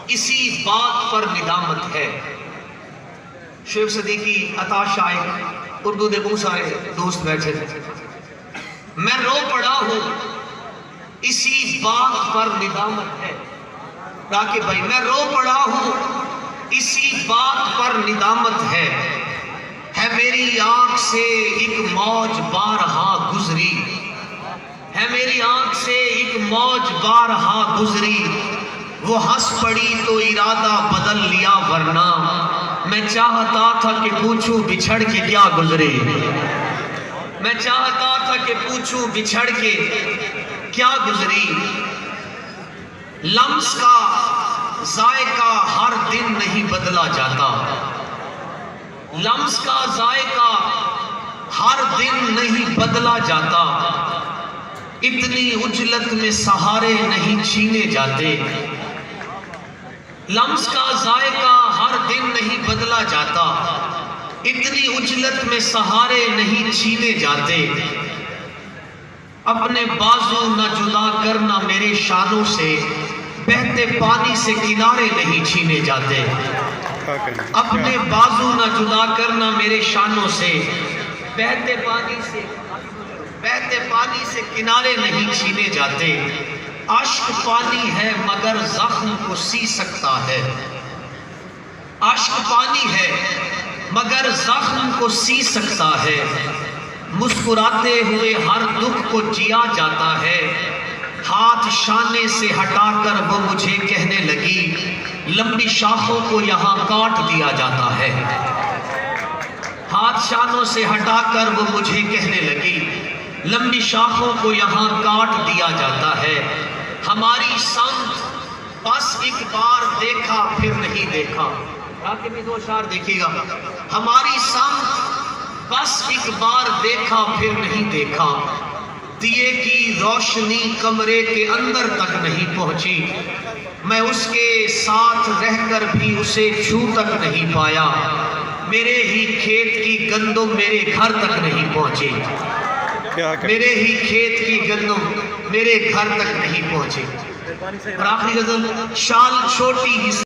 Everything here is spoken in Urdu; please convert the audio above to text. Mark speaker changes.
Speaker 1: اسی بات پر ندامت ہے۔ شعیب صدیقی، عطا شائق، اردو دے بہت سارے دوست بیٹھے تھے۔ میں رو پڑا ہوں اسی بات پر ندامت ہے۔ راکب بھائی، میں رو پڑا ہوں اسی بات پر ندامت ہے میری آنکھ سے ایک موج بارہا گزری، ہے میری آنکھ سے ایک موج بارہا گزری، وہ ہنس پڑی تو ارادہ بدل لیا ورنہ میں چاہتا تھا کہ پوچھوں بچھڑ کے کیا گزری، میں چاہتا تھا کہ پوچھوں بچھڑ کے کیا گزری۔ لمس کا ذائقہ ہر دن نہیں بدلا جاتا، لمس کا ذائقہ ہر دن نہیں بدلا جاتا، اتنی اجلت میں سہارے نہیں چھینے جاتے، لمس کا ذائقہ ہر دن نہیں بدلا جاتا، اتنی اجلت میں سہارے نہیں چھینے جاتے، اپنے بازو نہ جدا کرنا میرے شانوں سے، بہتے پانی سے کنارے نہیں چھینے جاتے، اپنے بازو نہ جدا کرنا میرے شانوں سے، بہتے پانی سے کنارے نہیں چھینے جاتے، عشق پانی ہے مگر زخم کو سی سکتا ہے، عشق پانی ہے مگر زخم کو سی سکتا ہے، مسکراتے ہوئے ہر دکھ کو جیا جاتا ہے، ہاتھ شانے سے ہٹا کر وہ مجھے کہنے لگی لمبی شاخوں کو یہاں کاٹ دیا جاتا ہے، ہاتھ شانوں سے ہٹا کر وہ مجھے کہنے لگی لمبی شاخوں کو یہاں کاٹ دیا جاتا ہے، ہماری سمت بس ایک بار دیکھا پھر نہیں دیکھا، راکب میں دو اشعار دیکھیے گا، ہماری سمت بس ایک بار دیکھا پھر نہیں دیکھا، دیے کی روشنی کمرے کے اندر تک نہیں پہنچی، میں اس کے ساتھ رہ کر بھی اسے چھو تک نہیں پایا، میرے ہی کھیت کی گندم میرے گھر تک نہیں پہنچی، میرے ہی کھیت کی گندم میرے گھر تک نہیں پہنچی۔ اور آخری غزل، شال چھوٹی ہی